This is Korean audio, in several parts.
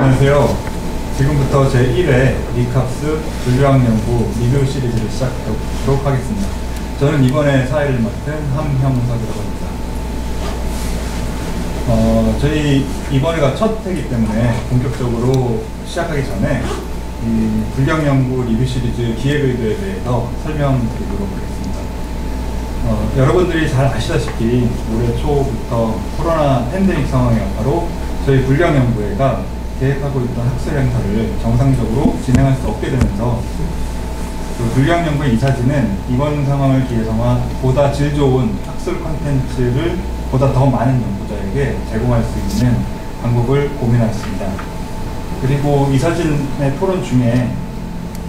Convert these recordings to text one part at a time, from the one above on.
안녕하세요. 지금부터 제1회 리캅스 분류학연구 리뷰 시리즈를 시작하도록 하겠습니다. 저는 이번에 사회를 맡은 함형석이라고 합니다. 저희 이번에가 첫 회이기 때문에 본격적으로 시작하기 전에 이 분류학연구 리뷰 시리즈 기획 의도에 대해서 설명드리도록 하겠습니다. 여러분들이 잘 아시다시피 올해 초부터 코로나 팬데믹 상황의 여파로 저희 분류학연구회가 계획하고 있던 학술 행사를 정상적으로 진행할 수 없게 되면서 분류학연구의 이사진은 이번 상황을 기회삼아 보다 질 좋은 학술 콘텐츠를 보다 더 많은 연구자에게 제공할 수 있는 방법을 고민하였습니다. 그리고 이사진의 토론 중에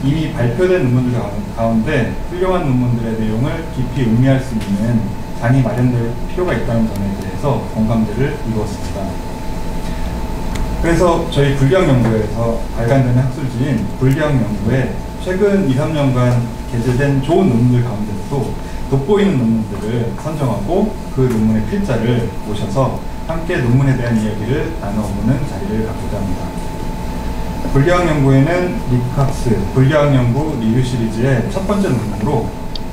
이미 발표된 논문들 가운데 훌륭한 논문들의 내용을 깊이 음미할 수 있는 장이 마련될 필요가 있다는 점에 대해서 공감대를 이루었습니다. 그래서 저희 분류학연구회에서 발간되는 학술지인 분류학연구에 최근 2~3년간 게재된 좋은 논문들 가운데서도 돋보이는 논문들을 선정하고 그 논문의 필자를 모셔서 함께 논문에 대한 이야기를 나눠보는 자리를 갖고자 합니다. 분류학연구회는 리캅스 분류학연구 리뷰 시리즈의 첫 번째 논문으로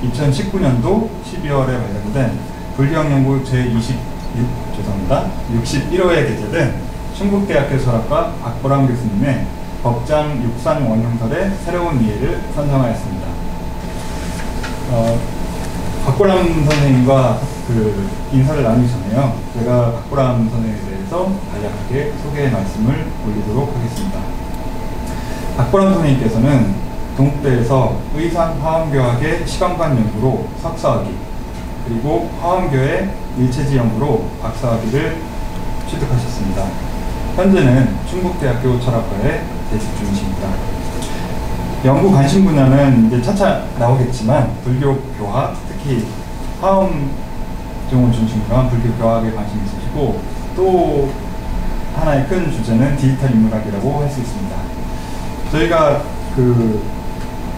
2019년도 12월에 발간된 분류학연구 제61호에 게재된 충북대학교 철학과 박보람 교수님의 법장 육상 원형설의 새로운 이해를 선정하였습니다. 박보람 선생님과 인사를 나누기 전에요. 제가 박보람 선생님에 대해서 간략하게 소개 말씀을 올리도록 하겠습니다. 박보람 선생님께서는 동국대에서 의상화엄교학의 시간관 연구로 석사학위, 그리고 화엄교의 일체지 연구로 박사학위를 취득하셨습니다. 현재는 충북대학교 철학과에 재직 중이십니다. 연구 관심 분야는 이제 차차 나오겠지만 불교 교학, 특히 화엄 종을 중심으로 한 불교 교학에 관심이 있으시고, 또 하나의 큰 주제는 디지털 인문학이라고 할 수 있습니다. 저희가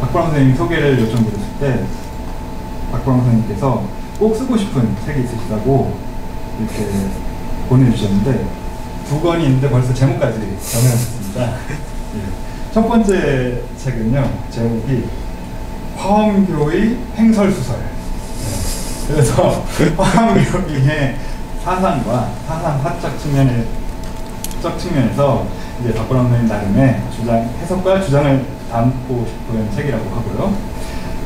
박보람 선생님 소개를 요청드렸을 때 박보람 선생님께서 꼭 쓰고 싶은 책이 있으시다고 이렇게 보내주셨는데 2권이 있는데 벌써 제목까지 정해놨습니다. 예. 첫 번째 책은요, 제목이 화엄교의 횡설수설. 예. 그래서 화엄교의 사상과 사상화적 측면에서 이제 박보람 선생님 나름의 해석과 주장을 담고 싶은 책이라고 하고요.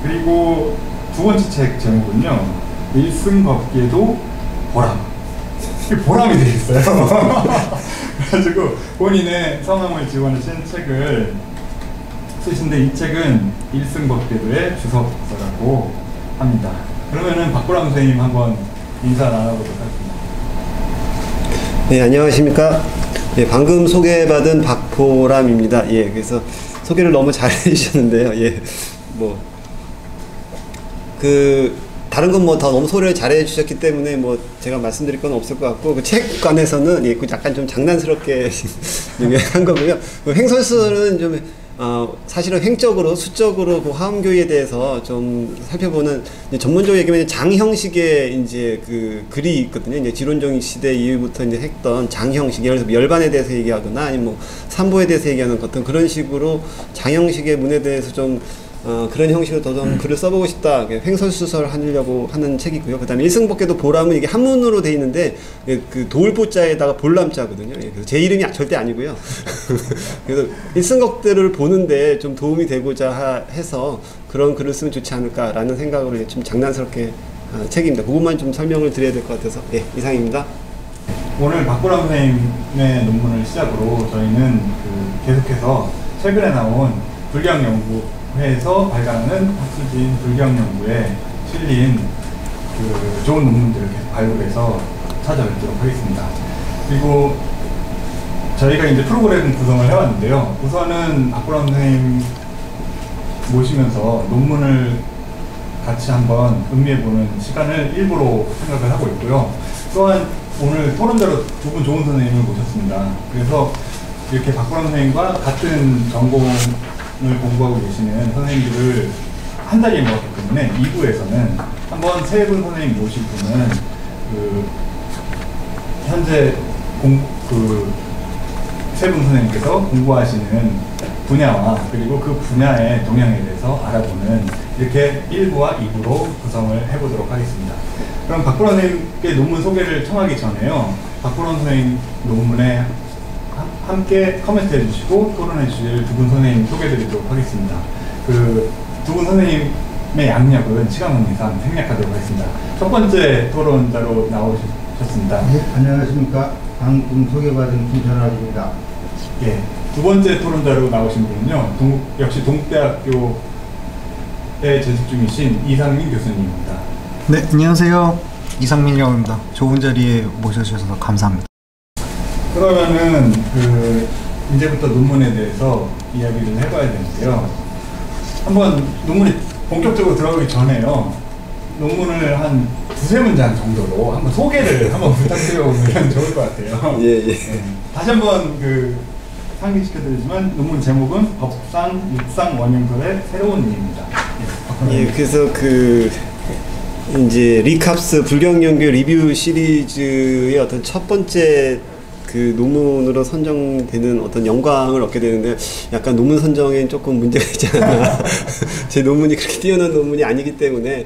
그리고 두 번째 책 제목은요, 일승법계도 보람. 보람이 되겠어요. 그래가지고 본인의 성함을 지원하신 책을 쓰신데, 이 책은 일승법계도의 주석서라고 합니다. 그러면은 박보람 선생님 한번 인사 나눠보도록 하겠습니다. 네, 안녕하십니까. 예, 방금 소개받은 박보람입니다. 예, 그래서 소개를 너무 잘 해주셨는데요. 예, 다른 건 뭐 다 너무 소개를 잘해 주셨기 때문에 뭐 제가 말씀드릴 건 없을 것 같고, 그 책 관해서는 예, 약간 좀 장난스럽게 한 거고요. 횡설수설은 좀 사실은 횡적으로 수적으로 그 화엄교에 대해서 좀 살펴보는, 전문적으로 얘기하면 장형식의 이제 그 글이 있거든요. 이제 지론종 시대 이후부터 이제 했던 장형식, 예를 들어서 멸반에 대해서 얘기하거나 아니면 뭐 삼보에 대해서 얘기하는 어떤 그런 식으로 장형식의 문에 대해서 좀 그런 형식으로 더 좀 글을 써보고 싶다, 횡설수설 하려고 하는 책이고요. 그 다음에 일승법계도 보람은 이게 한문으로 돼 있는데 그 도울보자에다가 볼람자거든요. 그래서 제 이름이 절대 아니고요. 그래서 일승법계를 보는데 좀 도움이 되고자 해서 그런 글을 쓰면 좋지 않을까라는 생각으로 좀 장난스럽게 책입니다. 그것만 좀 설명을 드려야 될 것 같아서 이상입니다. 오늘 박보람 선생님의 논문을 시작으로 저희는 계속해서 최근에 나온 분류학연구회에서 발간하는 학술지인 분류학연구에 실린 좋은 논문들을 계속 발굴해서 찾아뵙도록 하겠습니다. 그리고 저희가 이제 프로그램 구성을 해왔는데요. 우선은 박보람 선생님 모시면서 논문을 같이 한번 음미해보는 시간을 일부러 생각을 하고 있고요. 또한 오늘 토론자로 두 분 좋은 선생님을 모셨습니다. 그래서 이렇게 박보람 선생님과 같은 전공을 공부하고 계시는 선생님들을 한 자리에 모았기 때문에 2부에서는 한번 세 분 선생님 모실 분은 현재 세 분 선생님께서 공부하시는 분야와 그리고 그 분야의 동향에 대해서 알아보는 이렇게 1부와 2부로 구성을 해보도록 하겠습니다. 그럼 박보라 선생님께 논문 소개를 청하기 전에요. 박보라 선생님 논문에 함께 코멘트 해주시고 토론해 주실 두 분 선생님 소개해드리도록 하겠습니다. 그 두 분 선생님의 양력은 시간 관계상 생략하도록 하겠습니다. 첫 번째 토론자로 나오셨습니다. 네, 안녕하십니까. 방금 소개받은 김천학입니다. 예, 두 번째 토론자로 나오신 분은요, 역시 동국대학교에 재직 중이신 이상민 교수님입니다. 네, 안녕하세요. 이상민 경입니다. 좋은 자리에 모셔주셔서 감사합니다. 그러면은 이제부터 논문에 대해서 이야기를 해봐야 되는데요. 한번 논문에 본격적으로 들어가기 전에요. 논문을 한 두세 문장 정도로 한번 소개를 한번 부탁드려보면 좋을 것 같아요. 예. 네. 다시 한번 상기시켜드리지만 논문 제목은 법상 육상 원흉설의 새로운 이해입니다. 예, 그래서 이제 리캅스 불경연구 리뷰 시리즈의 어떤 첫 번째 논문으로 선정되는 어떤 영광을 얻게 되는데, 약간 논문 선정엔 조금 문제가 있지 않나. 제 논문이 그렇게 뛰어난 논문이 아니기 때문에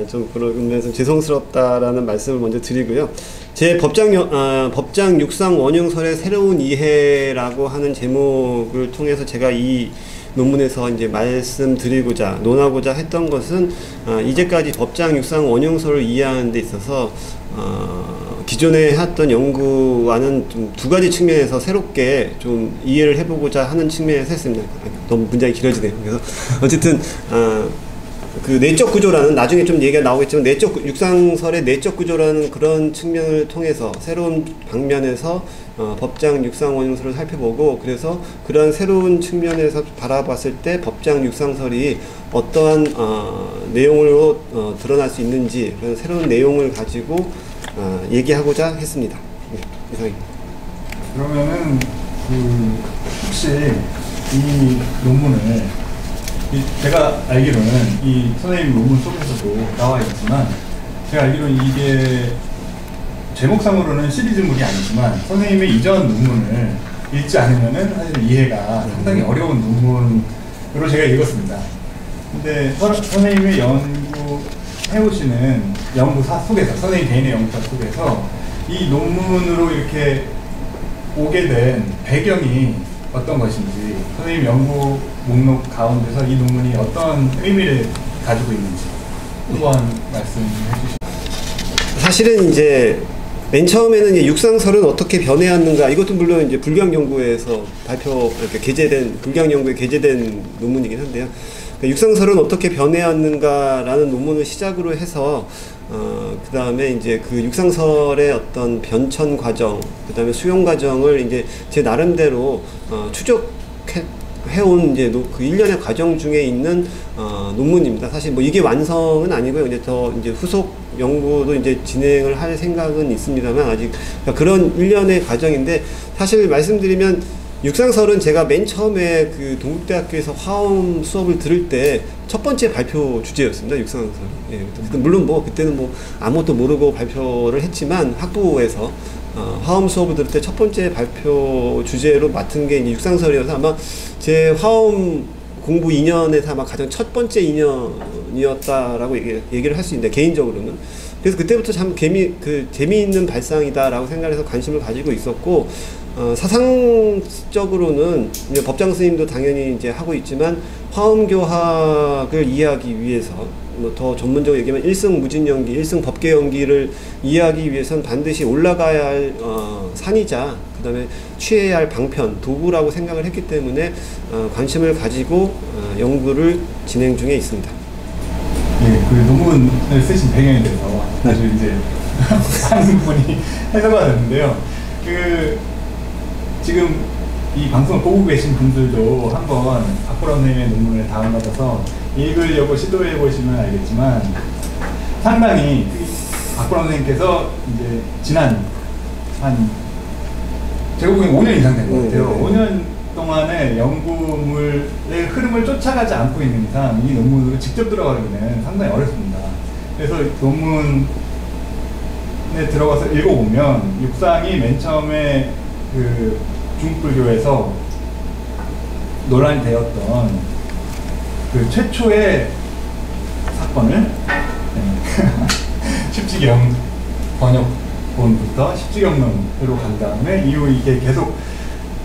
좀 그런 면에서 죄송스럽다라는 말씀을 먼저 드리고요. 제 법장 육상 원흉설의 새로운 이해라고 하는 제목을 통해서 제가 이 논문에서 이제 말씀드리고자 논하고자 했던 것은, 이제까지 법장 육상 원흉설을 이해하는 데 있어서 기존에 했던 연구와는 좀 두 가지 측면에서 새롭게 좀 이해를 해보고자 하는 측면에서 했습니다. 너무 문장이 길어지네요. 그래서 어쨌든 그 내적 구조라는, 나중에 좀 얘기가 나오겠지만 육상설의 내적 구조라는 그런 측면을 통해서 새로운 방면에서 법장 육상 원흉설을 살펴보고, 그래서 그런 새로운 측면에서 바라봤을 때 법장 육상설이 어떠한 내용으로 드러날 수 있는지, 그런 새로운 내용을 가지고 얘기하고자 했습니다. 네, 이상입니다. 그러면은 혹시 이 논문을 제가 알기로는 이 선생님 논문 속에서도 나와 있지만, 제가 알기로는 이게 제목상으로는 시리즈물이 아니지만 선생님의 이전 논문을 읽지 않으면은 사실 이해가 상당히 어려운 논문으로 제가 읽었습니다. 근데 선생님의 연구해오시는 연구사 속에서, 선생님 개인의 연구사 속에서 이 논문으로 이렇게 오게 된 배경이 어떤 것인지, 선생님 연구 목록 가운데서 이 논문이 어떤 의미를 가지고 있는지 한번 말씀해 주시죠. 사실은 이제 맨 처음에는 이제 육상설은 어떻게 변해왔는가, 이것도 물론 이제 불경연구에서 이렇게 게재된, 불경연구에 게재된 논문이긴 한데요. 육상설은 어떻게 변해왔는가라는 논문을 시작으로 해서 그 다음에 이제 그 육상설의 어떤 변천 과정, 그 다음에 수용 과정을 이제 제 나름대로 추적해온 이제 그 일련의 과정 중에 있는 논문입니다. 사실 뭐 이게 완성은 아니고요. 이제 더 이제 후속 연구도 이제 진행을 할 생각은 있습니다만, 아직 그런 일련의 과정인데, 사실 말씀드리면 육상설은 제가 맨 처음에 그 동국대학교에서 화엄 수업을 들을 때 첫 번째 발표 주제였습니다. 육상설. 예, 물론 뭐 그때는 뭐 아무것도 모르고 발표를 했지만, 학부에서 화엄 수업을 들을 때 첫 번째 발표 주제로 맡은 게 이제 육상설이어서 아마 제 화엄 공부 2년에서 아마 가장 첫 번째 2년이었다라고 얘기를 할 수 있는데, 개인적으로는. 그래서 그때부터 참 재미있는 발상이다라고 생각해서 관심을 가지고 있었고, 사상적으로는 이제 법장 스님도 당연히 이제 하고 있지만, 화엄교학을 이해하기 위해서, 뭐 더 전문적으로 얘기하면 일승 무진연기, 일승 법계연기를 이해하기 위해서는 반드시 올라가야 할 산이자, 그 다음에 취해야 할 방편, 도구라고 생각을 했기 때문에 관심을 가지고 연구를 진행 중에 있습니다. 예, 그 논문을 쓰신 배경에 대해서 아주 이제 많은 분이 해석가 됐는데요. 지금 이 방송을 보고 계신 분들도 한번 박보라 선생님의 논문을 다운받아서 읽으려고 시도해 보시면 알겠지만, 상당히 박보라 선생님께서 이제 지난 제가 보기엔 5년 이상 된 것 같아요. 5년 동안의 연구물의 흐름을 쫓아가지 않고 있는 이상 이 논문으로 직접 들어가기는 상당히 어렵습니다. 그래서 논문에 들어가서 읽어보면, 육상이 맨 처음에 중국 불교에서 논란이 되었던 그 최초의 사건을 십지경 번역본부터 십지경론으로 간 다음에 이후 이게 계속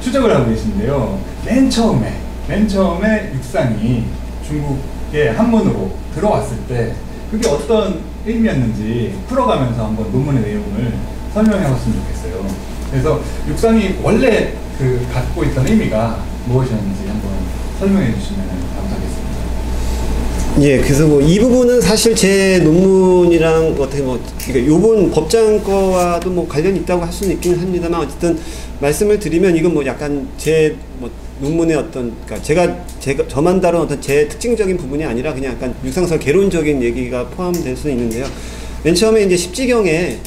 추적을 하고 계신데요. 맨 처음에 육상이 중국의 한문으로 들어왔을 때 그게 어떤 의미였는지 풀어가면서 한번 논문의 내용을 설명해 봤으면 좋겠어요. 그래서 육상이 원래 그 갖고 있던 의미가 무엇이었는지 한번 설명해 주시면 감사하겠습니다. 예, 그래서 뭐 이 부분은 사실 제 논문이랑 어떻게 뭐 그러니까 요번 법장 거와도 뭐 관련이 있다고 할 수는 있긴 합니다만 어쨌든 말씀을 드리면 이건 뭐 약간 제 뭐 논문의 어떤 그러니까 제가 저만 다룬 어떤 제 특징적인 부분이 아니라 그냥 약간 육상설 개론적인 얘기가 포함될 수는 있는데요. 맨 처음에 이제 십지경에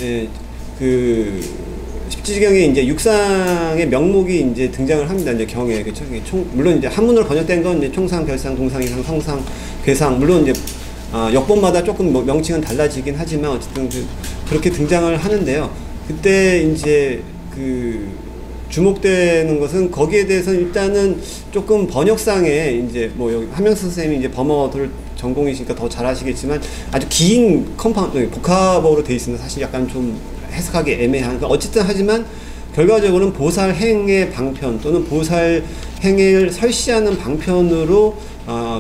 십지경에 이제 육상의 명목이 이제 등장을 합니다. 이제 경에 그렇죠. 물론 이제 한문으로 번역된 건 이제 총상, 별상, 동상이상, 성상, 괴상 물론 이제 역본마다 조금 뭐 명칭은 달라지긴 하지만 어쨌든 그렇게 등장을 하는데요. 그때 이제 주목되는 것은 거기에 대해서는 일단은 조금 번역상에 이제 뭐 여기 한명수 선생님이 이제 범어들 전공이시니까 더 잘 아시겠지만 아주 긴 복합어로 되어 있습니다. 사실 약간 좀 해석하기 애매한. 그러니까 어쨌든 하지만 결과적으로는 보살행의 방편 또는 보살행을 설시하는 방편으로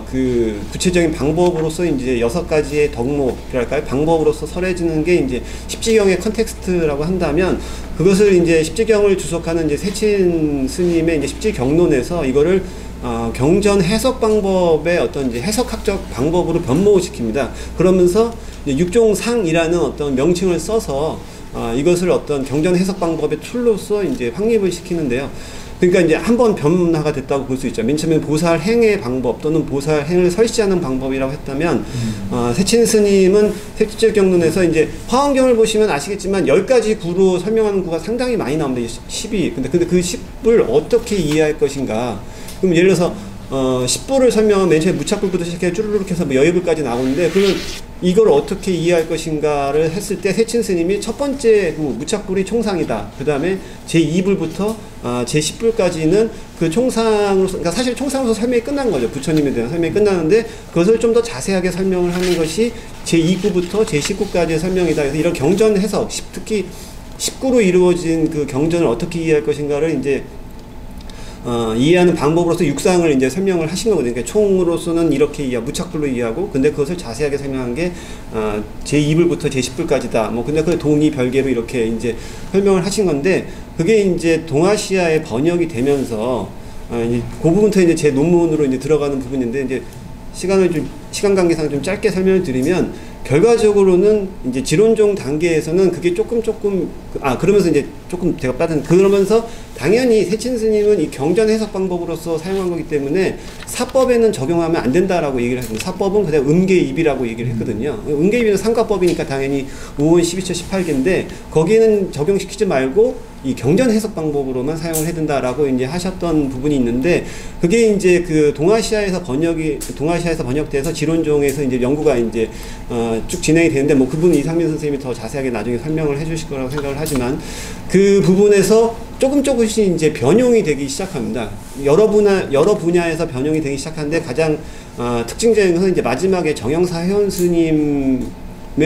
그 구체적인 방법으로서 이제 6가지의 덕목이랄까요? 방법으로서 설해지는 게 이제 십지경의 컨텍스트라고 한다면 그것을 이제 십지경을 주석하는 이제 세친 스님의 이제 십지경론에서 이거를 경전 해석 방법의 어떤 이제 해석학적 방법으로 변모시킵니다. 그러면서 육종상이라는 어떤 명칭을 써서 이것을 어떤 경전 해석 방법의 툴로서 이제 확립을 시키는데요. 그러니까 이제 한번 변화가 됐다고 볼 수 있죠. 맨 처음에 보살행의 방법 또는 보살행을 설시하는 방법이라고 했다면, 세친 스님은 색칠경론에서 이제 화엄경을 보시면 아시겠지만 10가지 구로 설명하는 구가 상당히 많이 나옵니다. 10이. 근데 그 10부를 어떻게 이해할 것인가. 그럼 예를 들어서 10부를 설명하면 맨 처음에 무착불부터 시작해 쭈르륵 해서 뭐 여의불까지 나오는데 그러면 이걸 어떻게 이해할 것인가를 했을 때 세친 스님이 첫 번째 무착불이 총상이다. 그 다음에 제2불부터 제10불까지는 그 총상으로서, 그러니까 사실 총상으로서 설명이 끝난 거죠. 부처님에 대한 설명이 끝나는데 그것을 좀 더 자세하게 설명을 하는 것이 제2구부터 제19구까지의 설명이다. 그래서 이런 경전 해석, 특히 10구로 이루어진 그 경전을 어떻게 이해할 것인가를 이제 이해하는 방법으로서 육상을 이제 설명을 하신 거거든요. 그러니까 총으로서는 이렇게 이해하고 무착불로 이해하고 근데 그것을 자세하게 설명한 게 제2불부터 제10불까지다. 뭐 근데 그 동이 별개로 이렇게 이제 설명을 하신 건데 그게 이제 동아시아에 번역이 되면서 이제 그 부분부터 이제 제 논문으로 이제 들어가는 부분인데 이제 시간 관계상 좀 짧게 설명을 드리면 결과적으로는 이제 지론종 단계에서는 그게 조금 그러면서 이제 조금 제가 그러면서 당연히 세친 스님은 이 경전 해석 방법으로서 사용한 거기 때문에 사법에는 적용하면 안 된다라고 얘기를 했거든요. 사법은 그냥 음계입이라고 얘기를 했거든요. 음계입은 상가법이니까 당연히 5원 12처 18개인데 거기에는 적용시키지 말고 이 경전 해석 방법으로만 사용을 해야 된다라고 이제 하셨던 부분이 있는데 그게 이제 그 동아시아에서 번역돼서 지론종에서 이제 연구가 이제 쭉 진행이 되는데 뭐 그 부분 이상민 선생님이 더 자세하게 나중에 설명을 해주실 거라고 생각을 하지만 그 부분에서 조금씩 이제 변형이 되기 시작합니다. 여러 분야에서 변형이 되기 시작하는데 가장 특징적인 것은 이제 마지막에 정영사 회원 스님에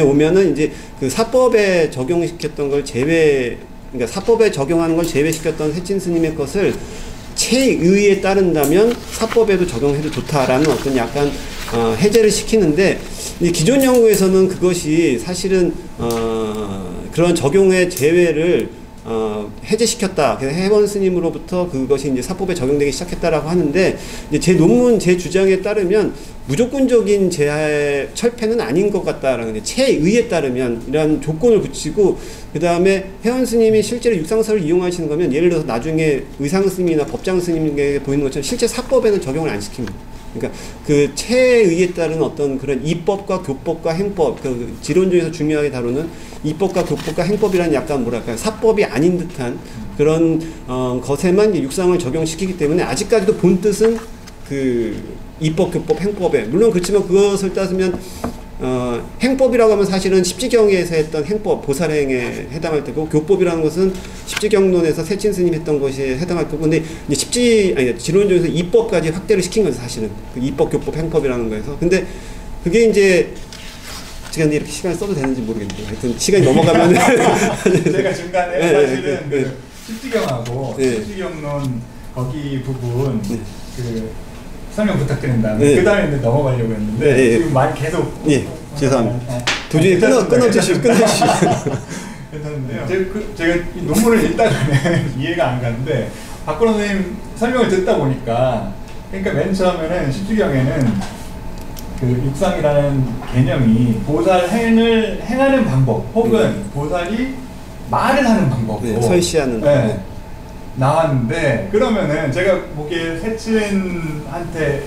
오면은 이제 그 사법에 적용시켰던 걸 그러니까 사법에 적용하는 걸 제외시켰던 세친 스님의 것을 체의에 따른다면 사법에도 적용해도 좋다라는 어떤 약간 해제를 시키는데 기존 연구에서는 그것이 사실은 그런 적용의 제외를 해제시켰다. 그래서 해원 스님으로부터 그것이 이제 사법에 적용되기 시작했다라고 하는데 이제 제 논문 제 주장에 따르면 무조건적인 철폐는 아닌 것 같다라는 체의에 따르면 이런 조건을 붙이고 그 다음에 회원 스님이 실제로 육상설을 이용하시는 거면 예를 들어서 나중에 의상 스님이나 법장 스님에게 보이는 것처럼 실제 사법에는 적용을 안 시킵니다. 그러니까 그 체의에 따른 어떤 그런 이법과 교법과 행법, 그 지론주에서 중요하게 다루는 이법과 교법과 행법이라는 약간 뭐랄까요 사법이 아닌 듯한 그런 것에만 육상을 적용시키기 때문에 아직까지도 본 뜻은 그 이법, 교법, 행법에 물론 그렇지만 그것을 따지면 행법이라고 하면 사실은 십지경에서 했던 행법, 보살행에 해당할 때고, 교법이라는 것은 십지경론에서 세친 스님이 했던 것에 해당할 거고, 근데 이제 지론적에서 이법까지 확대를 시킨 거죠, 사실은. 그 이법, 교법, 행법이라는 거에서. 근데 그게 이제 제가 근데 이렇게 시간을 써도 되는지 모르겠는데, 하여튼 시간이 넘어가면 제가 중간에 네, 사실은 네, 네. 그 십지경하고 네. 십지경론 거기 부분 네. 그 설명 부탁드린 다음에 네. 그 다음에 이제 넘어가려고 했는데 네, 네. 지금 말 계속 예, 죄송합니다. 네. 도중에 끊어주시고. 괜찮은데요. 제가 이 논문을 읽다가는 이해가 안 가는데 박근호 선생님 설명을 듣다 보니까 그러니까 맨 처음에는 십지경에는 그 육상이라는 개념이 보살 행하는 방법 혹은 보살이 말을 하는 방법으로 네, 설시하는 네, 나왔는데 그러면은 제가 보기에 세친한테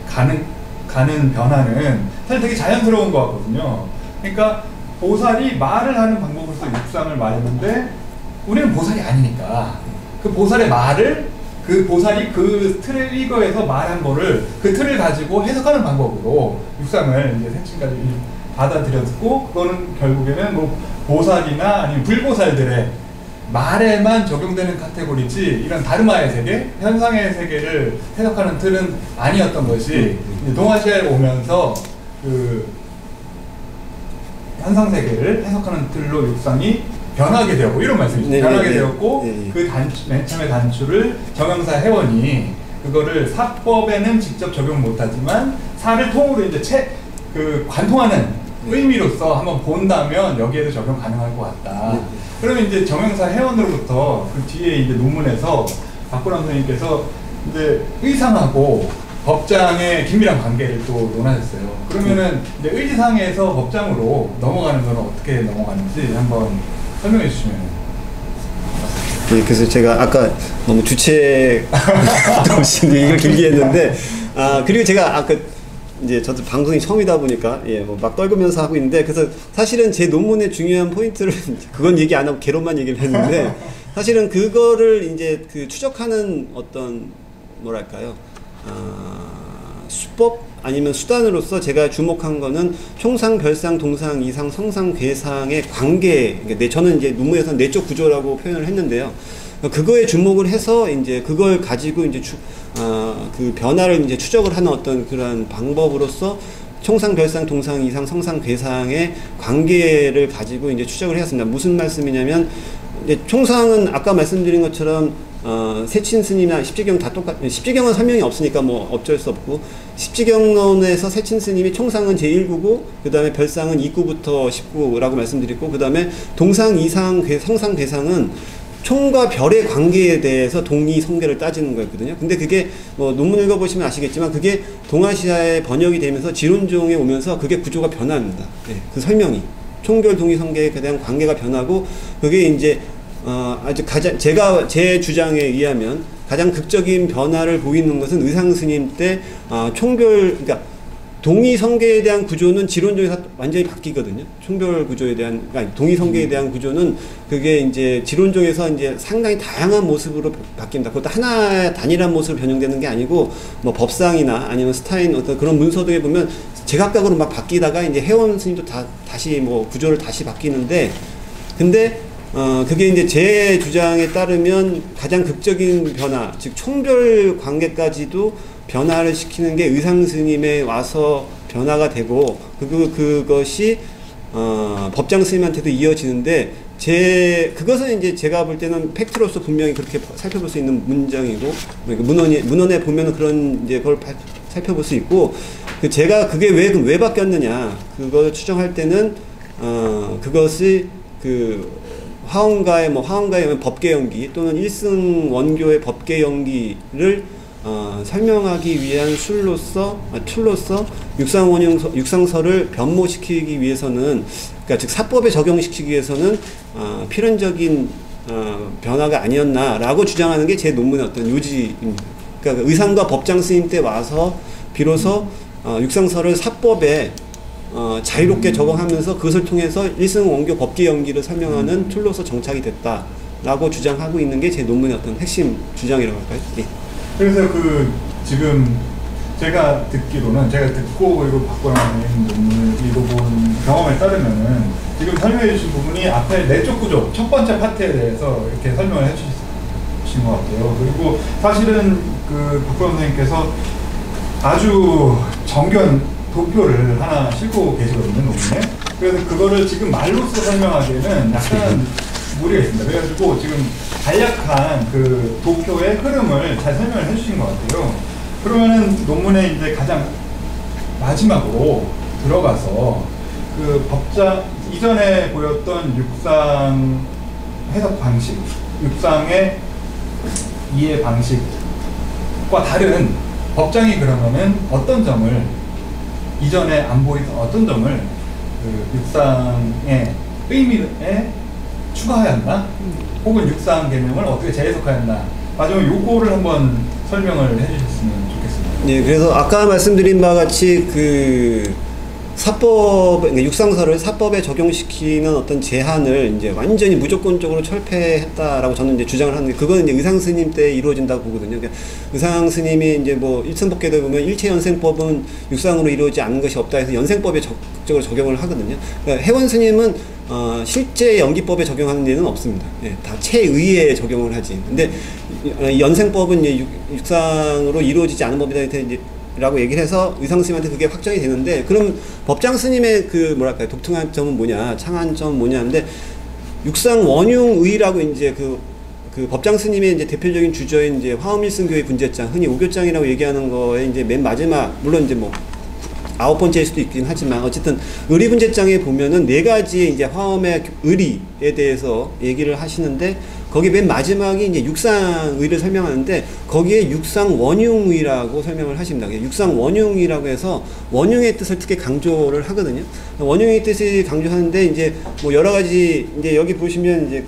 가는 변화는 사실 되게 자연스러운 것 같거든요. 그러니까 보살이 말을 하는 방법으로서 육상을 말했는데 우리는 보살이 아니니까 그 보살의 말을 그 보살이 그 틀을 이거에서 말한 거를 그 틀을 가지고 해석하는 방법으로 육상을 이제 세친까지 받아들였고 그거는 결국에는 뭐 보살이나 아니면 불보살들의 말에만 적용되는 카테고리지 이런 다르마의 세계, 현상의 세계를 해석하는 틀은 아니었던 것이 이제 동아시아에 오면서 그 현상 세계를 해석하는 틀로 육상이 변하게 되었고 이런 말씀이죠. 네, 변하게 네, 네. 되었고 네. 그 맨 처음에 단추를 정형사 회원이 그거를 사법에는 직접 적용 못하지만 사를 통으로 이제 그 관통하는 의미로서 한번 본다면 여기에도 적용 가능할 것 같다. 네. 그러면 이제 정형사 회원으로부터 그 뒤에 이제 논문에서 박보람 선생님께서 이제 의상하고 법장의 긴밀한 관계를 또 논하셨어요. 그러면은 이제 의지상에서 법장으로 넘어가는 건 어떻게 넘어가는지 한번 설명해 주시면. 네, 그래서 제가 아까 너무 주체 없이 얘기를 길게 했는데, 그리고 제가 아까 이제 저도 방송이 처음이다 보니까 막 떨구면서 하고 있는데, 그래서 사실은 제 논문의 중요한 포인트를 그건 얘기 안 하고 개론만 얘기를 했는데, 사실은 그거를 이제 그 추적하는 어떤 뭐랄까요, 수법 아니면 수단으로서 제가 주목한 거는 총상, 별상, 동상, 이상, 성상, 괴상의 관계. 그러니까 저는 이제 논문에서 내적 구조라고 표현을 했는데요. 그거에 주목을 해서 이제 그걸 가지고 이제 그 변화를 이제 추적을 하는 어떤 그런 방법으로서 총상, 별상, 동상, 이상, 성상, 괴상의 관계를 가지고 이제 추적을 해왔습니다. 무슨 말씀이냐면 이제 총상은 아까 말씀드린 것처럼 세친 스님이나 십지경 다 십지경은 설명이 없으니까 뭐 어쩔 수 없고, 십지경론에서 세친 스님이 총상은 제1구고 그 다음에 별상은 2구부터 19라고 말씀드렸고, 그 다음에 동상, 이상, 성상, 괴상은 총과 별의 관계에 대해서 동의 성계를 따지는 거였거든요. 근데 그게 뭐 논문 읽어보시면 아시겠지만 그게 동아시아에 번역이 되면서 지론종에 오면서 그게 구조가 변합니다. 그 설명이 총별 동의 성계에 대한 관계가 변하고, 그게 이제 아주 제 주장에 의하면 가장 극적인 변화를 보이는 것은 의상 스님 때 그러니까 동의 성계에 대한 구조는 지론적에서 완전히 바뀌거든요. 총별 구조에 대한, 그러니까 동의 성계에 대한 구조는 그게 이제 지론적에서 이제 상당히 다양한 모습으로 바뀝니다. 그것도 하나의 단일한 모습으로 변형되는 게 아니고, 뭐 법상이나 아니면 스타인 어떤 그런 문서들에 보면 제각각으로 막 바뀌다가 이제 회원 스님도 다시 뭐 구조를 다시 바뀌는데, 근데 그게 이제 제 주장에 따르면 가장 극적인 변화, 즉 총별 관계까지도 변화를 시키는 게 의상 스님에 와서 변화가 되고, 그것이 법장 스님한테도 이어지는데, 그것은 이제 제가 볼 때는 팩트로서 분명히 그렇게 살펴볼 수 있는 문장이고, 문헌에 보면은 그런 이제 그걸 살펴볼 수 있고, 제가 그게 왜 바뀌었느냐, 그걸 추정할 때는 그것이 화엄가의 법계 연기 또는 일승 원교의 법계 연기를 설명하기 위한 툴로서 육상설을 변모시키기 위해서는, 그러니까 즉 사법에 적용시키기 위해서는 필연적인 변화가 아니었나라고 주장하는 게 제 논문의 어떤 요지입니다. 그러니까 의상과 법장 스님 때 와서 비로소 육상설을 사법에 자유롭게 적용하면서 그것을 통해서 일승 원교 법계 연기를 설명하는 툴로서 정착이 됐다라고 주장하고 있는 게 제 논문의 어떤 핵심 주장이라고 할까요? 예. 그래서 지금 제가 듣기로는 제가 듣고 그리고 박보람 논문을 읽어본 경험에 따르면은 지금 설명해 주신 부분이 앞에 내적 구조 첫 번째 파트에 대해서 이렇게 설명을 해주신 것 같아요. 그리고 사실은 그 박보람 선생님께서 아주 정견 도표를 하나 싣고 계시거든요, 논문에. 그래서 그거를 지금 말로써 설명하기에는 약간 무리가 있습니다. 그래가지고 지금 간략한 그 도표의 흐름을 잘 설명을 해주신 것 같아요. 그러면은 논문에 이제 가장 마지막으로 들어가서 그 법자 이전에 보였던 육상 해석 방식, 육상의 이해 방식과 다른 법장이 그러면은 어떤 점을 이전에 안 보이던 어떤 점을 그 육상의 의미에 추가하였나? 혹은 육상 개념을 어떻게 재해석하였나? 마지막에 요거를 한번 설명을 해주셨으면 좋겠습니다. 네, 그래서 아까 말씀드린 바와 같이 그 사법, 그러니까 육상서를 사법에 적용시키는 어떤 제한을 이제 완전히 무조건적으로 철폐했다라고 저는 이제 주장을 하는데, 그거는 이제 의상 스님 때 이루어진다고 보거든요. 그러니까 의상 스님이 이제 뭐 일선법계도 보면 일체연생법은 육상으로 이루어지지 않는 것이 없다 해서 연생법에 적극적으로 적용을 하거든요. 그러니까 해원 스님은 실제 연기법에 적용하는 데는 없습니다. 예, 다 체의에 적용을 하지. 근데 연생법은 이제 육상으로 이루어지지 않은 법이다 이제 라고 얘기를 해서 의상 스님한테 그게 확정이 되는데, 그럼 법장 스님의 그 뭐랄까요, 독특한 점은 뭐냐, 창한 점은 뭐냐 하는데, 육상 원융의라고 이제 그 법장 스님의 이제 대표적인 주저인 이제 화엄일승교의 분재장, 흔히 오교장이라고 얘기하는 거에 이제 맨 마지막, 물론 이제 뭐 9번째일 수도 있긴 하지만 어쨌든 의리분재장에 보면은 4가지의 이제 화엄의 의리에 대해서 얘기를 하시는데, 거기 맨 마지막이 이제 육상의를 설명하는데, 거기에 육상원융의라고 설명을 하십니다. 육상 원융이라고 해서 원융의 뜻을 특히 강조를 하거든요. 원융의 뜻을 강조하는데, 이제 뭐 여러 가지, 이제 여기 보시면 이제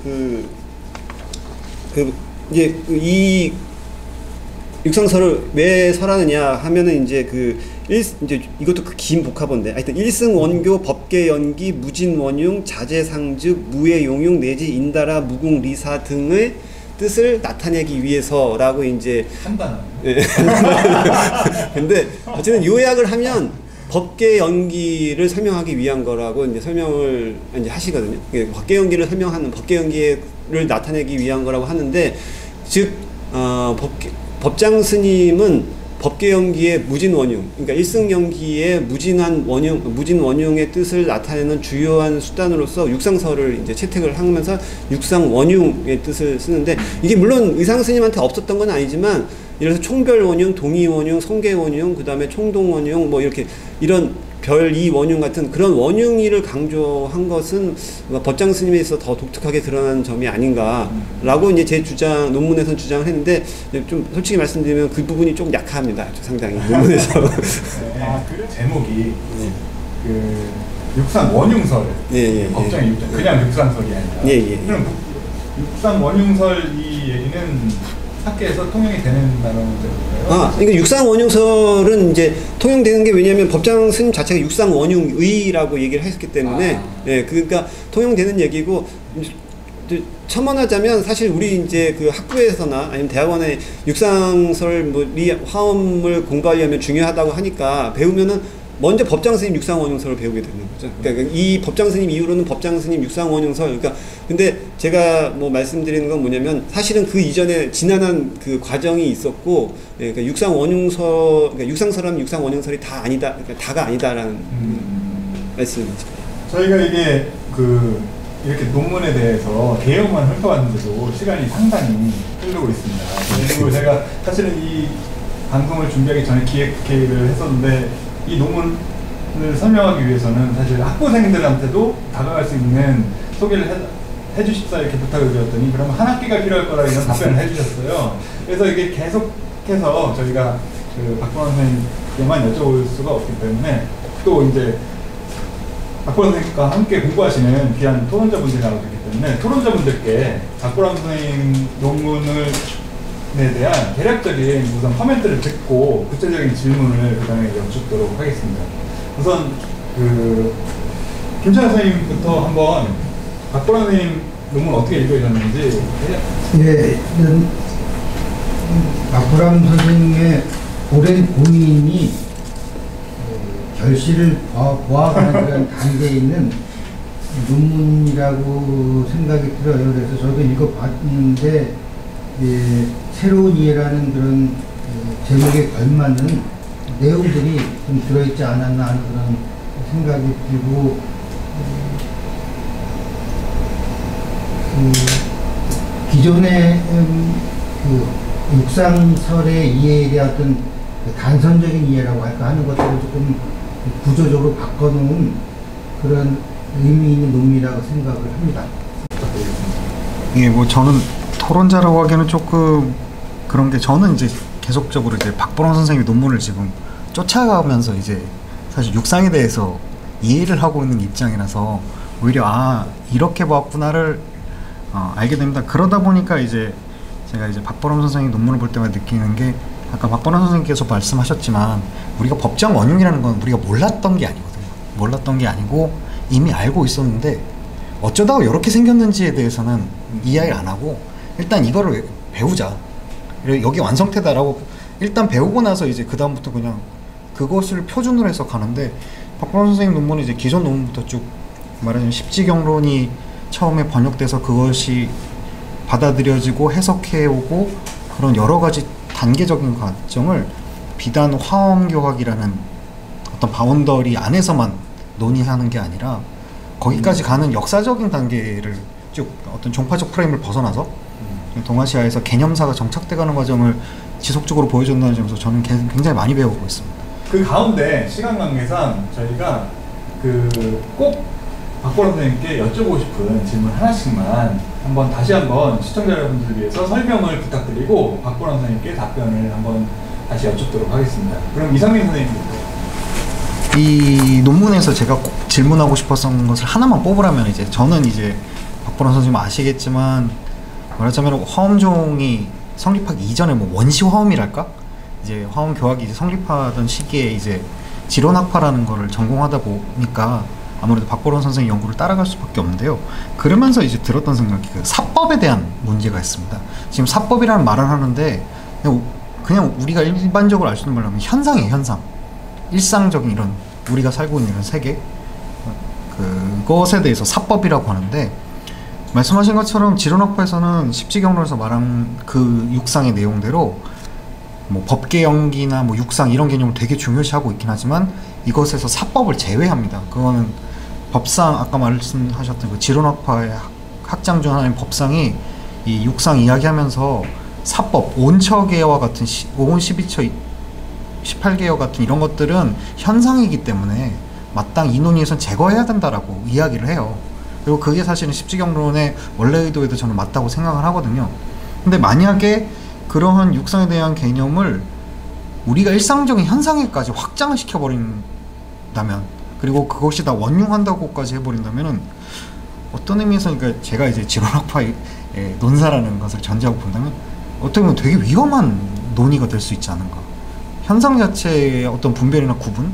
이제 이 육상서를 왜 설하느냐 하면은 이제 이제 이것도 긴 복합어인데, 하여튼 일승원교, 법계연기, 무진원융, 자재상즉, 무예용융 내지 인다라, 무궁리사 등의 뜻을 나타내기 위해서라고 이제 한단. 예. 근데 어쨌든 요약을 하면 법계연기를 설명하기 위한 거라고 이제 설명을 이제 하시거든요. 법계연기를 설명하는, 법계연기를 나타내기 위한 거라고 하는데, 즉 법장 스님은 법계연기의 무진원융, 그러니까 일승연기의 무진원융의 뜻을 나타내는 주요한 수단으로서 육상서를 이제 채택을 하면서 육상원융의 뜻을 쓰는데, 이게 물론 의상 스님한테 없었던 건 아니지만, 예를 들어서 총별원융, 동의원융, 성계원융, 그 다음에 총동원융, 뭐 이렇게 이런 별이 원융 같은 그런 원융이를 강조한 것은 법장 스님에 있어 더 독특하게 드러나는 점이 아닌가라고 이제 제 주장, 논문에서 주장을 했는데, 좀 솔직히 말씀드리면 그 부분이 좀 약합니다. 상당히 논문에서. 그 제목이 그 육상 원융설. 예. 법정의 육상, 그냥 육상설이 아니라. 예. 그럼 육상 원융설 이 얘기는 학계에서 통용이 되는다는 건가요? 그러니까 육상원융설은 이제 통용되는 게, 왜냐하면 법장 스님 자체가 육상원융의라고 얘기를 했기 때문에, 예, 그러니까 통용되는 얘기고, 첨언하자면 사실 우리 이제 그 학부에서나 아니면 대학원에 육상설 뭐 화엄을 공부하려면 중요하다고 하니까 배우면은 먼저 법장 스님 육상원융설을 배우게 되는 거죠. 그러니까 이 법장 스님 이후로는 법장 스님 육상원융설. 그러니까 근데 제가 뭐 말씀드리는 건 뭐냐면, 사실은 그 이전에 지난한 그 과정이 있었고, 예, 그러니까 그러니까 육상설하면 육상원융설이 다 아니다, 그러니까 다가 아니다라는 말씀이죠. 저희가 이게 이렇게 논문에 대해서 개요만 훑어왔는데도 시간이 상당히 흐르고 있습니다. 그리고 제가 사실은 이 방송을 준비하기 전에 기획회의를 했었는데, 이 논문을 설명하기 위해서는 사실 학부생들한테도 다가갈 수 있는 소개를 해주십사 이렇게 부탁을 드렸더니, 그러면 한 학기가 필요할 거라 이런 답변을 해주셨어요. 그래서 이게 계속해서 저희가 그 박보람 선생님께만 여쭤볼 수가 없기 때문에, 또 이제 박보람 선생님과 함께 공부하시는 귀한 토론자분들이 나오기 때문에 토론자분들께 박보람 선생님 논문을 대한 대략적인 우선 코멘트를 듣고 구체적인 질문을 그 다음에 여쭙도록 하겠습니다. 우선 김찬 선생님부터 한번 박보람 선생님 논문 어떻게 읽으셨는지. 예, 박보람 선생님의 오랜 고민이 결실을 보아가는 그런 단계에 있는 논문이라고 생각이 들어요. 그래서 저도 읽어봤는데 새로운 이해라는 그런 제목에 걸맞는 내용들이 좀 들어있지 않았나 하는 그런 생각이 들고 기존의 그 육상설의 이해에 대한 어떤 단선적인 이해라고 할까 하는 것들을 조금 구조적으로 바꿔놓은 그런 의미 있는 논문이라고 생각을 합니다. 예, 뭐 저는 토론자라고 하기에는 조금 그런 게 저는 이제 계속적으로 이제 박보람 선생님의 논문을 지금 쫓아가면서 이제 사실 육상에 대해서 이해를 하고 있는 입장이라서 오히려 이렇게 봤구나를 알게 됩니다. 그러다 보니까 이제 제가 이제 박보람 선생님 논문을 볼 때마다 느끼는 게 아까 박보람 선생님께서 말씀하셨지만 우리가 법정 원흉이라는 건 우리가 몰랐던 게 아니거든요. 몰랐던 게 아니고 이미 알고 있었는데 어쩌다가 이렇게 생겼는지에 대해서는 이해를 안 하고 일단 이거를 배우자. 여기 완성태다라고 일단 배우고 나서 이제 그 다음부터 그냥 그것을 표준으로 해서 가는데 박보람 선생님 논문은 이제 기존 논문부터 쭉 말하자면 십지경론이 처음에 번역돼서 그것이 받아들여지고 해석해오고 그런 여러 가지 단계적인 과정을 비단 화엄교학이라는 어떤 바운더리 안에서만 논의하는 게 아니라 거기까지 가는 역사적인 단계를 쭉 어떤 종파적 프레임을 벗어나서 동아시아에서 개념사가 정착돼가는 과정을 지속적으로 보여준다는 점에서 저는 굉장히 많이 배우고 있습니다. 그 가운데 시간 관계상 저희가 꼭 박보람 선생님께 여쭤보고 싶은 질문 하나씩만 다시 한번 시청자 여러분들을 위해서 설명을 부탁드리고 박보람 선생님께 답변을 한번 다시 여쭙도록 하겠습니다. 그럼 이상민 선생님부터. 이 논문에서 제가 꼭 질문하고 싶었던 것을 하나만 뽑으라면 이제 저는 이제 박보람 선생님 아시겠지만 말하자면 화엄종이 성립하기 이전에 뭐 원시 화엄이랄까? 이제 화엄 교학이 이제 성립하던 시기에 이제 지론학파라는 거를 전공하다 보니까 아무래도 박보람 선생님 연구를 따라갈 수밖에 없는데요. 그러면서 이제 들었던 생각이 그 사법에 대한 문제가 있습니다. 지금 사법이라는 말을 하는데 그냥 우리가 일반적으로 알 수 있는 말로 하면 현상이에요, 현상. 일상적인 이런 우리가 살고 있는 이런 세계 그것에 대해서 사법이라고 하는데 말씀하신 것처럼 지론학파에서는 십지경론에서 말한 그 육상의 내용대로 뭐 법계연기나 뭐 육상 이런 개념을 되게 중요시하고 있긴 하지만 이것에서 사법을 제외합니다. 그거는 법상 아까 말씀하셨던 그 지론학파의 학장 중 하나인 법상이 이 육상 이야기하면서 사법, 온처계와 같은 5온 12처 18개요 같은 이런 것들은 현상이기 때문에 마땅히 이 논의에선 제거해야 된다라고 이야기를 해요. 그리고 그게 사실은 십지경론의 원래 의도에도 저는 맞다고 생각을 하거든요. 근데 만약에 그러한 육상에 대한 개념을 우리가 일상적인 현상에까지 확장을 시켜버린다면 그리고 그것이 다 원흉한다고까지 해버린다면은 어떤 의미에서 그러니까 제가 이제 지론학파의 논사라는 것을 전제하고 본다면 어떻게 보면 되게 위험한 논의가 될 수 있지 않은가. 현상 자체의 어떤 분별이나 구분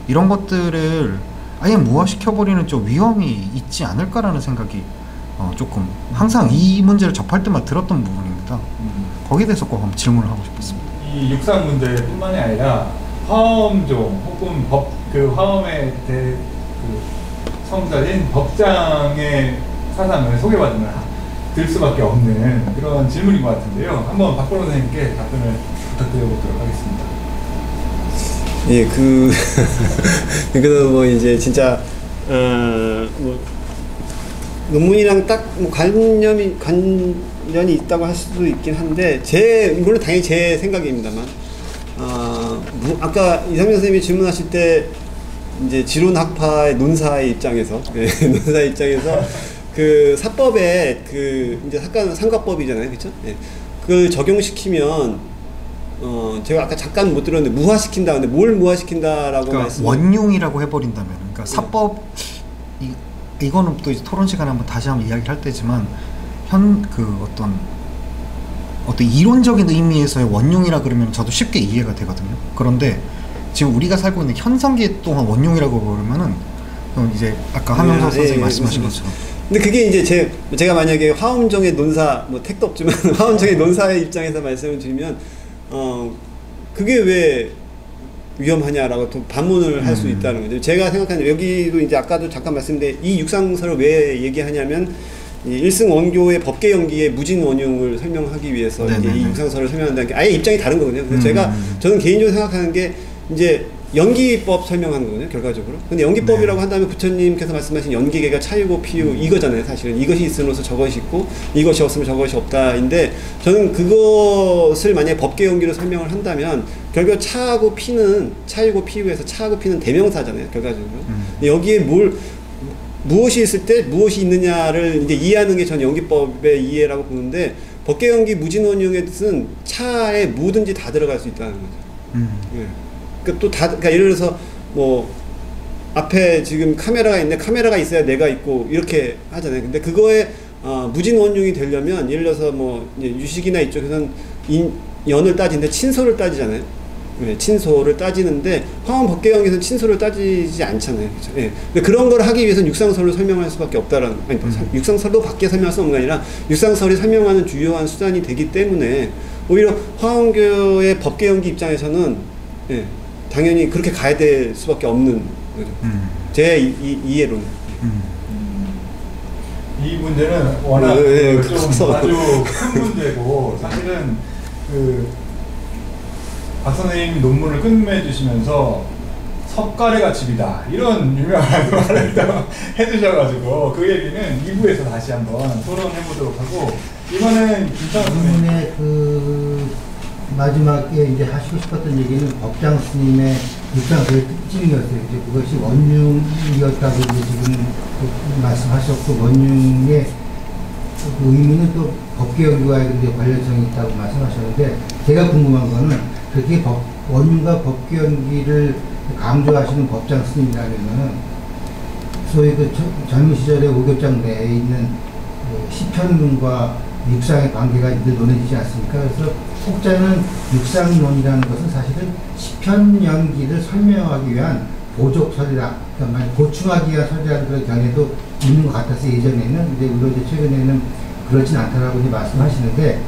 이런 것들을 아예 무화시켜버리는 좀 위험이 있지 않을까라는 생각이 조금 항상 이 문제를 접할 때마다 들었던 부분입니다. 거기에 대해서 꼭 한번 질문을 하고 싶었습니다. 이 육상 문제뿐만이 아니라 화엄종 혹은 화엄의 성자인 법장의 사상을 소개받으면 들 수밖에 없는 그런 질문인 것 같은데요. 한번 박보람 선생님께 답변을 부탁드려보도록 하겠습니다. 예, 뭐 이제 진짜 뭐 논문이랑 딱 뭐 관련이 있다고 할 수도 있긴 한데 물론 당연히 제 생각입니다만 아까 이상민 선생님이 질문하실 때 이제 지론학파의 논사의 입장에서 논사의 입장에서 그 사법에 이제 상가법이잖아요, 그렇죠? 네. 그걸 적용시키면 제가 아까 잠깐 못 들었는데 무화시킨다. 근데 뭘 무화시킨다라고 그러니까 말씀? 원흉이라고 해버린다면, 그러니까 사법 이거는 또 이제 토론 시간에 한번 다시 한번 이야기를 할 때지만 어떤 이론적인 의미에서의 원흉이라 그러면 저도 쉽게 이해가 되거든요. 그런데 지금 우리가 살고 있는 현상계 동안 원흉이라고 그러면은 그럼 이제 아까 한명석 선생님 말씀하신 것처럼. 근데 그게 이제 제가 만약에 화엄종의 논사 뭐 택도 없지만 화엄종의 논사의 입장에서 말씀을 드리면 그게 왜 위험하냐라고 또 반문을 할 수 있다는 거죠. 제가 생각하는 여기도 이제 아까도 잠깐 말씀드린 이 육상설을 왜 얘기하냐면 이 일승 원교의 법계 연기의 무진 원흉을 설명하기 위해서 이제 이 육상설을 설명한다는 게 아예 입장이 다른 거거든요. 그래서 저는 개인적으로 생각하는 게 이제 연기법 설명하는 거거든요, 결과적으로. 근데 연기법이라고 한다면 부처님께서 말씀하신 연기계가 차유고 피유 이거잖아요, 사실은. 이것이 있으면서 저것이 있고, 이것이 없으면 저것이 없다인데, 저는 그것을 만약에 법계 연기로 설명을 한다면, 결국 차하고 피는, 차유고 피유에서 차하고 피는 대명사잖아요, 결과적으로. 여기에 무엇이 있을 때 무엇이 있느냐를 이제 이해하는 게 전 연기법의 이해라고 보는데, 법계 연기 무진원용의 뜻은 차에 뭐든지 다 들어갈 수 있다는 거죠. 예. 그러니까 예를 들어서 뭐 앞에 지금 카메라가 있는데 카메라가 있어야 내가 있고 이렇게 하잖아요. 근데 그거에 무진 원흉이 되려면 예를 들어서 뭐 이제 유식이나 이쪽에서는 연을 따지는데 친소를 따지잖아요. 네, 친소를 따지는데 화원 법계연기에서는 친소를 따지지 않잖아요. 그렇죠? 네. 근데 그런 걸 하기 위해서는 육상설로 설명할 수밖에 없다라는 육상설로 밖에 설명할 수 없는 게 아니라 육상설이 설명하는 주요한 수단이 되기 때문에 오히려 화원교의 법계연기 입장에서는 예, 당연히 그렇게 가야 될 수밖에 없는 거죠. 제 이해로는. 이 문제는 워낙 좀 아주 큰 문제고 사실은 박 선생님 논문을 끝맺으시면서 섭가래가 집이다 이런 유명한 말을 해주셔가지고 그 얘기는 2부에서 다시 한번 토론해보도록 하고 이번엔 김찬호 선생님 논문의 그 마지막에 이제 하시고 싶었던 얘기는 법장 스님의 육상설의 특징이었어요. 이제 그것이 원흉이었다고 이제 지금 말씀하셨고 원흉의 그 의미는 또 법계연기와 이제 관련성이 있다고 말씀하셨는데 제가 궁금한 거는 그렇게 원흉과 법계연기를 강조하시는 법장 스님이라면은 소위 그 젊은 시절에 오교장 내에 있는 시편론과 육상의 관계가 이제 논해지지 않습니까? 그래서 혹자는 육상론이라는 것은 사실은 시편 연기를 설명하기 위한 보족설이라, 그러니까 보충하기 위한 설이라는 그런 견해도 있는 것 같아서 예전에는, 근데 물론 이제 최근에는 그렇진 않다라고 이제 말씀하시는데,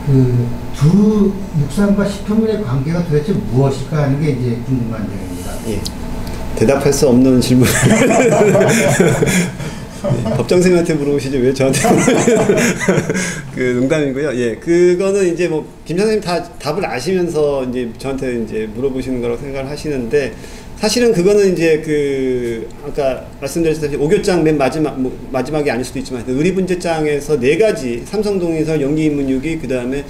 그 두 육상과 시편론의 관계가 도대체 무엇일까 하는 게 이제 궁금한 점입니다. 예. 대답할 수 없는 질문. 네, 법정 선생님한테 물어보시죠. 왜 저한테 그 농담이고요. 예, 그거는 이제 뭐 김 선생님 다 답을 아시면서 이제 저한테 이제 물어보시는 거라고 생각을 하시는데 사실은 그거는 이제 그 아까 말씀드렸다시피 오교장 맨 마지막이 아닐 수도 있지만 의리분재장에서 4가지 삼성동의설 연기인문육이 그 다음에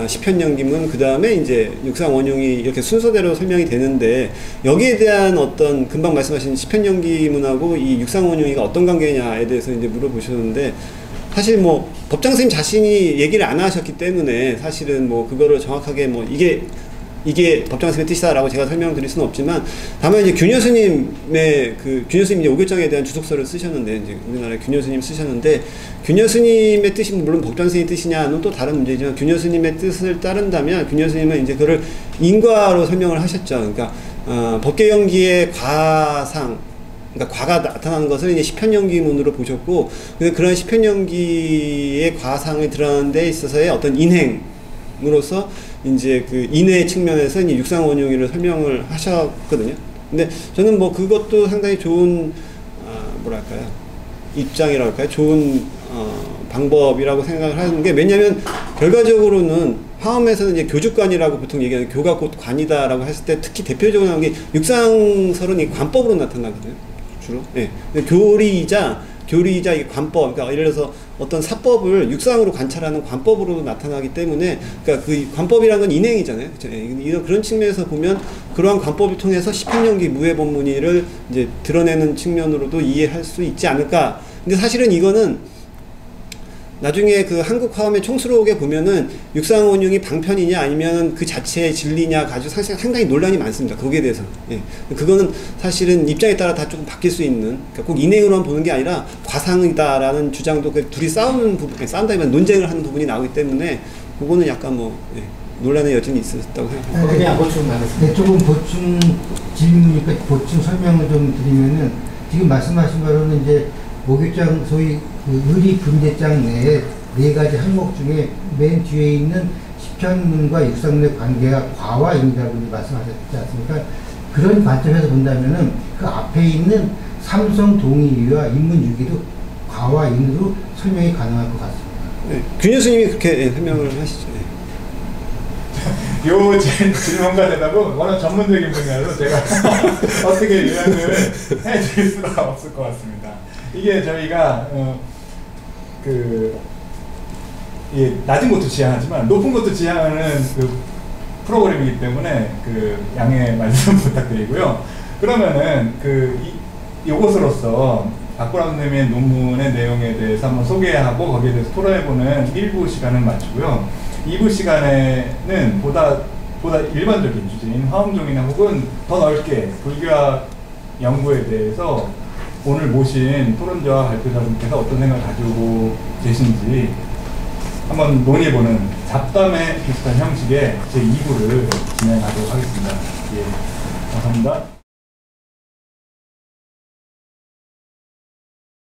시편연기문 그 다음에 이제 육상원용이 이렇게 순서대로 설명이 되는데 여기에 대한 어떤 금방 말씀하신 시편연기문하고 이 육상원용이가 어떤 관계냐에 대해서 이제 물어보셨는데 사실 뭐 법장 선생님 자신이 얘기를 안 하셨기 때문에 사실은 뭐 그거를 정확하게 뭐 이게 법장 선생님의 뜻이다라고 제가 설명드릴 수는 없지만 다만 이제 균여 스님의 균여 스님이 이제 오교장에 대한 주석서를 쓰셨는데 이제 우리나라에 균여 스님 쓰셨는데 균여 스님의 뜻이 물론 법장 스님의 뜻이냐는 또 다른 문제지만 균여 스님의 뜻을 따른다면 균여 스님은 이제 그를 인과로 설명을 하셨죠. 그러니까 법계연기의 과상 그러니까 과가 나타나는 것을 이제 시편연기문으로 보셨고 그런 시편연기의 과상을 드러나는 데 있어서의 어떤 인행으로서 이제 그 인의 측면에서 이제 육상원용이를 설명을 하셨거든요. 근데 저는 뭐 그것도 상당히 좋은 뭐랄까요 입장이라고 할까요? 좋은 방법이라고 생각을 하는 게 왜냐하면 결과적으로는 화엄에서는 이제 교주관이라고 보통 얘기하는 교가 곧 관이다라고 했을 때 특히 대표적으로 나오는 게 육상설은 이 관법으로 나타나거든요. 주로. 예. 교리이자 이 관법, 그러니까 예를 들어서 어떤 사법을 육상으로 관찰하는 관법으로 나타나기 때문에, 그러니까 그 관법이라는 건 인행이잖아요. 그렇죠? 예. 그런 측면에서 보면 그러한 관법을 통해서 시편연기 무해법문의를 이제 드러내는 측면으로도 이해할 수 있지 않을까. 근데 사실은 이거는 나중에 그 한국 화엄의 총수록에 보면은 육상원용이 방편이냐 아니면 그 자체의 진리냐 가지고 상당히 논란이 많습니다. 거기에 대해서. 예. 그거는 사실은 입장에 따라 다 조금 바뀔 수 있는, 그러니까 꼭 인행으로만 보는 게 아니라 과상이다라는 주장도 둘이 싸우는 부분, 싸운다면 논쟁을 하는 부분이 나오기 때문에 그거는 약간 뭐 예, 논란의 여지는 있었다고 생각합니다. 그냥 보충 나눴습니다. 네, 조금 보충 질문이니까 보충 설명을 좀 드리면은 지금 말씀하신 바로는 이제 오교장 소위 그 의리 분대장 내에 4가지 항목 중에 맨 뒤에 있는 시편문과 육상문의 관계가 과와 인이라고 말씀하셨지 않습니까? 그런 관점에서 본다면은 그 앞에 있는 삼성 동의와 인문 유기도 과와 인으로 설명이 가능할 것 같습니다. 네, 균 교수님이 그렇게 설명을 하시죠. 네. 요 질문과 대답은 워낙 전문적인 분야로 제가 어떻게 요약을 해드릴 수가 없을 것 같습니다. 이게 저희가 낮은 것도 지향하지만 높은 것도 지향하는 그 프로그램이기 때문에 그 양해 말씀 부탁드리고요. 그러면은 요것으로서 박보람 선생님의 논문의 내용에 대해서 한번 소개하고 거기에 대해서 토론해보는 1부 시간을 마치고요. 2부 시간에는 보다 일반적인 주제인 화엄종이나 혹은 더 넓게 불교학 연구에 대해서 오늘 모신 토론자와 발표자분께서 어떤 생각을 가지고 계신지 한번 논의해보는 잡담에 비슷한 형식의 제2부를 진행하도록 하겠습니다. 예, 감사합니다.